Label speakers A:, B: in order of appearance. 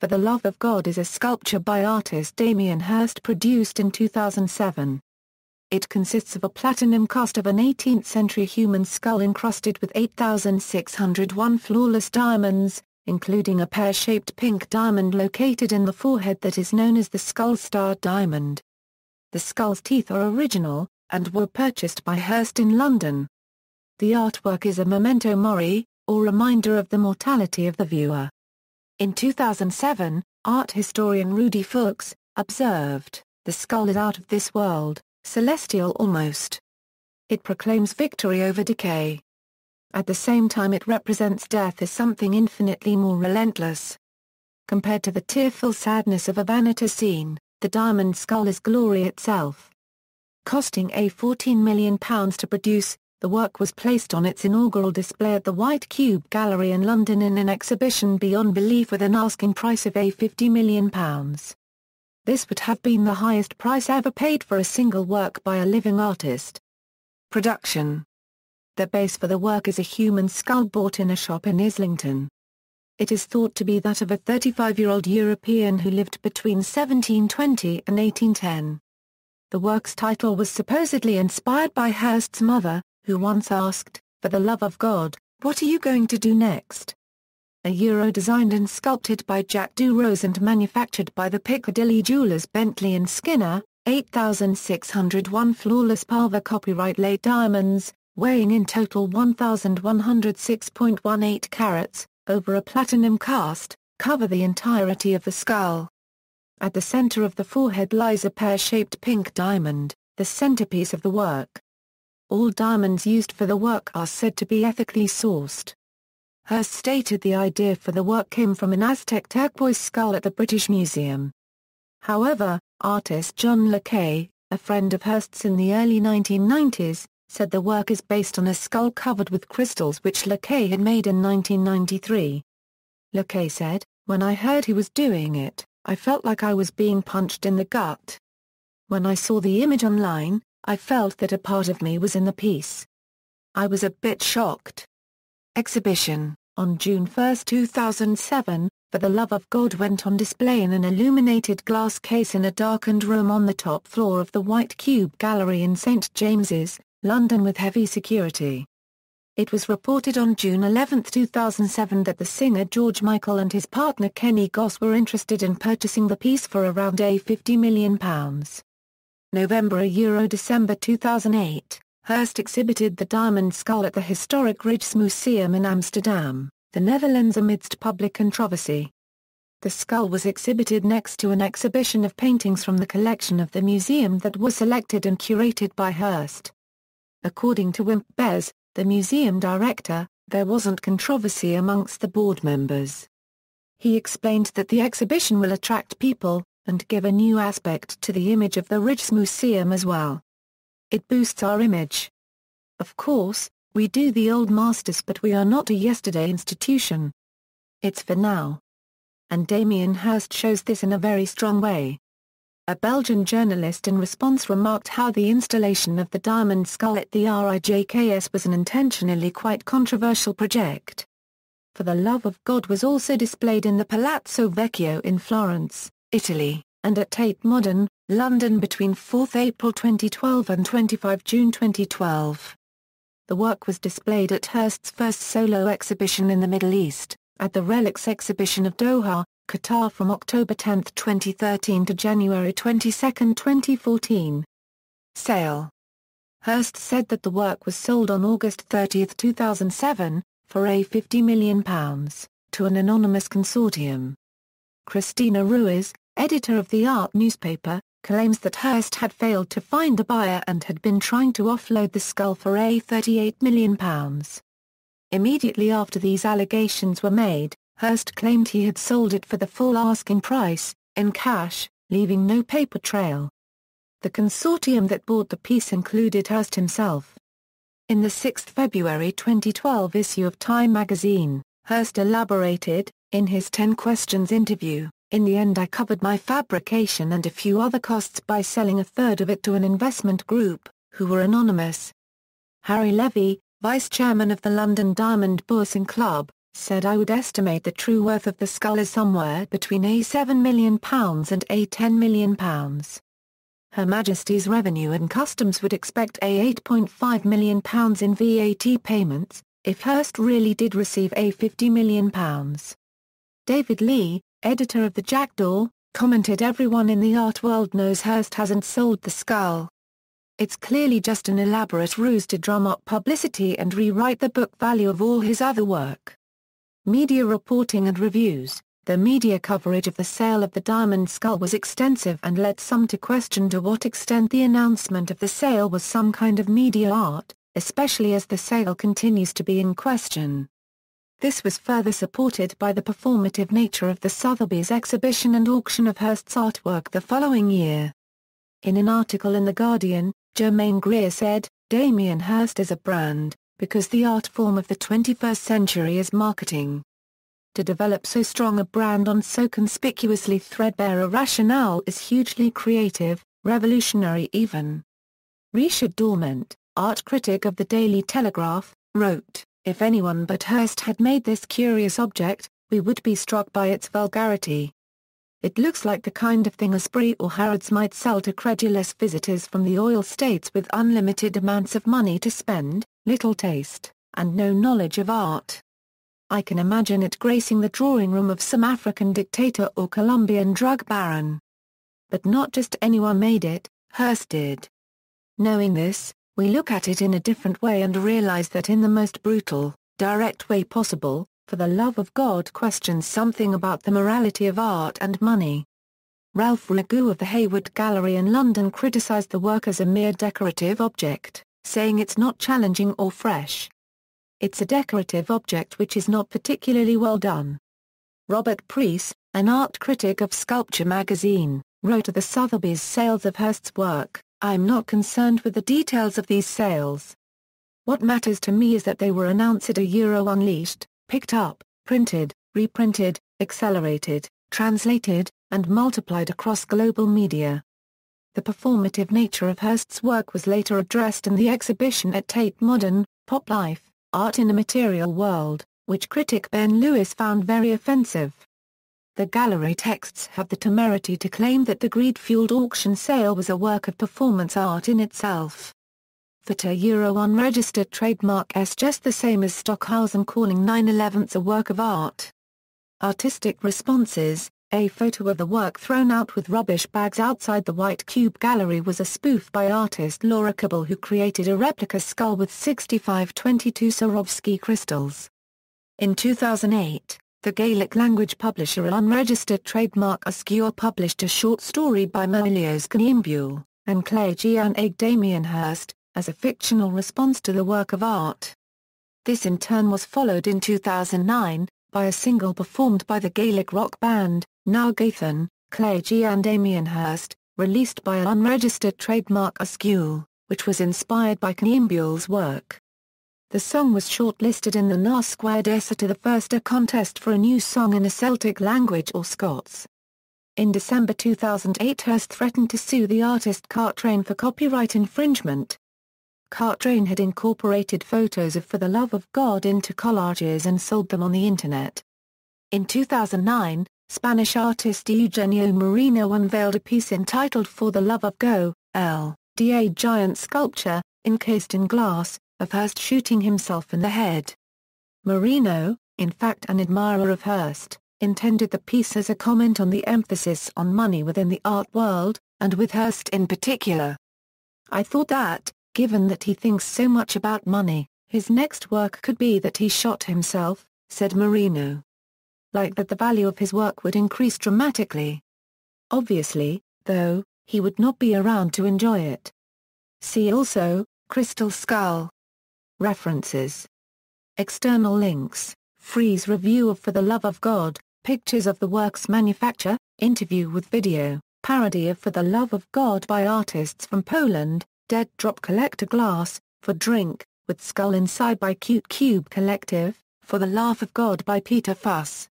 A: For the Love of God is a sculpture by artist Damien Hirst produced in 2007. It consists of a platinum cast of an 18th-century human skull encrusted with 8,601 flawless diamonds, including a pear-shaped pink diamond located in the forehead that is known as the skull star diamond. The skull's teeth are original, and were purchased by Hirst in London. The artwork is a memento mori, or reminder of the mortality of the viewer. In 2007, art historian Rudi Fuchs observed, "The skull is out of this world, celestial almost. It proclaims victory over decay. At the same time it represents death as something infinitely more relentless. Compared to the tearful sadness of a vanitas scene, the diamond skull is glory itself." Costing £14 million to produce, the work was placed on its inaugural display at the White Cube Gallery in London in an exhibition beyond belief with an asking price of £50 million. This would have been the highest price ever paid for a single work by a living artist. Production. The base for the work is a human skull bought in a shop in Islington. It is thought to be that of a 35-year-old European who lived between 1720 and 1810. The work's title was supposedly inspired by Hirst's mother, who once asked, "For the love of God, what are you going to do next?" A euro designed and sculpted by Jack Rose and manufactured by the Piccadilly jewellers Bentley and Skinner, 8,601 flawless Palva copyright late diamonds, weighing in total 1,106.18 carats, over a platinum cast, cover the entirety of the skull. At the center of the forehead lies a pear-shaped pink diamond, the centerpiece of the work. All diamonds used for the work are said to be ethically sourced. Hirst stated the idea for the work came from an Aztec turquoise skull at the British Museum. However, artist John Lakay, a friend of Hirst's in the early 1990s, said the work is based on a skull covered with crystals which Lakay had made in 1993. Lakay said, "When I heard he was doing it, I felt like I was being punched in the gut. When I saw the image online, I felt that a part of me was in the piece. I was a bit shocked." Exhibition. On June 1, 2007, For the Love of God went on display in an illuminated glass case in a darkened room on the top floor of the White Cube Gallery in St James's, London with heavy security. It was reported on June 11, 2007 that the singer George Michael and his partner Kenny Goss were interested in purchasing the piece for around £50 million. December 2008, Hirst exhibited the diamond skull at the historic Rijksmuseum in Amsterdam, the Netherlands amidst public controversy. The skull was exhibited next to an exhibition of paintings from the collection of the museum that was selected and curated by Hirst. According to Wimp Bez, the museum director, there wasn't controversy amongst the board members. He explained that the exhibition will attract people, and give a new aspect to the image of the Rijksmuseum as well. It boosts our image. Of course, we do the old masters, but we are not a yesterday institution. It's for now. And Damien Hirst shows this in a very strong way. A Belgian journalist in response remarked how the installation of the diamond skull at the RIJKS was an intentionally quite controversial project. For the Love of God was also displayed in the Palazzo Vecchio in Florence, Italy, and at Tate Modern, London between 4 April 2012 and 25 June 2012. The work was displayed at Hirst's first solo exhibition in the Middle East, at the Relics exhibition of Doha, Qatar from October 10, 2013 to January 22, 2014. Sale. Hirst said that the work was sold on August 30, 2007, for £50 million, to an anonymous consortium. Christina Ruiz, editor of the art newspaper, claims that Hirst had failed to find a buyer and had been trying to offload the skull for £38 million. Immediately after these allegations were made, Hirst claimed he had sold it for the full asking price, in cash, leaving no paper trail. The consortium that bought the piece included Hirst himself. In the 6 February 2012 issue of Time magazine, Hirst elaborated, in his 10 Questions interview, "In the end I covered my fabrication and a few other costs by selling a third of it to an investment group, who were anonymous. Harry Levy, vice chairman of the London Diamond Bourse Club, said I would estimate the true worth of the skull as somewhere between £7 million and £10 million. Her Majesty's Revenue and Customs would expect £8.5 million in VAT payments, if Hirst really did receive £50 million. David Lee, editor of the Jackdaw, commented, "Everyone in the art world knows Hirst hasn't sold the skull. It's clearly just an elaborate ruse to drum up publicity and rewrite the book value of all his other work." Media reporting and reviews. The media coverage of the sale of the diamond skull was extensive and led some to question to what extent the announcement of the sale was some kind of media art, especially as the sale continues to be in question. This was further supported by the performative nature of the Sotheby's exhibition and auction of Hirst's artwork the following year. In an article in The Guardian, Germaine Greer said, "Damien Hirst is a brand, because the art form of the 21st century is marketing. To develop so strong a brand on so conspicuously threadbare a rationale is hugely creative, revolutionary even." Richard Dorment, art critic of the Daily Telegraph, wrote, "If anyone but Hirst had made this curious object, we would be struck by its vulgarity. It looks like the kind of thing Asprey or Harrods might sell to credulous visitors from the oil states with unlimited amounts of money to spend, little taste, and no knowledge of art. I can imagine it gracing the drawing room of some African dictator or Colombian drug baron. But not just anyone made it, Hirst did. Knowing this, we look at it in a different way and realize that in the most brutal, direct way possible, For the Love of God questions something about the morality of art and money." Ralph Ragu of the Hayward Gallery in London criticised the work as a mere decorative object, saying it's not challenging or fresh. "It's a decorative object which is not particularly well done." Robert Preece, an art critic of Sculpture magazine, wrote of the Sotheby's sales of Hirst's work, "I'm not concerned with the details of these sales. What matters to me is that they were announced at unleashed, picked up, printed, reprinted, accelerated, translated, and multiplied across global media." The performative nature of Hirst's work was later addressed in the exhibition at Tate Modern, Pop Life, Art in a Material World, which critic Ben Lewis found very offensive. The gallery texts have the temerity to claim that the greed-fueled auction sale was a work of performance art in itself. That a unregistered trademark is just the same as Stockhausen calling 9/11 a work of art. Artistic responses. A photo of the work thrown out with rubbish bags outside the White Cube Gallery was a spoof by artist Laura Cabell, who created a replica skull with 6522 Swarovski crystals. In 2008, the Gaelic language publisher Unregistered Trademark Askew published a short story by Moelios Knimbule and Clay Gian Egg Damien Hirst, as a fictional response to the work of art. This in turn was followed in 2009, by a single performed by the Gaelic rock band, Gaithan, Clay Gian Damien Hirst, released by Unregistered Trademark Askew, which was inspired by Knimbul's work. The song was shortlisted in the NAS Squared Essa to the First contest for a new song in a Celtic language or Scots. In December 2008, Hirst threatened to sue the artist Cartrain for copyright infringement. Cartrain had incorporated photos of For the Love of God into collages and sold them on the Internet. In 2009, Spanish artist Eugenio Moreno unveiled a piece entitled For the Love of Go, a giant sculpture, encased in glass, of Hirst shooting himself in the head. Moreno, in fact an admirer of Hirst, intended the piece as a comment on the emphasis on money within the art world, and with Hirst in particular. "I thought that, given that he thinks so much about money, his next work could be that he shot himself," said Moreno. Like that the value of his work would increase dramatically. Obviously, though, he would not be around to enjoy it. See also, Crystal Skull. References. External links, Freeze review of For the Love of God, pictures of the work's manufacture, interview with video, parody of For the Love of God by artists from Poland, Dead Drop Collector Glass, For Drink, with Skull Inside by Cute Cube Collective, For the Laugh of God by Peter Fuss.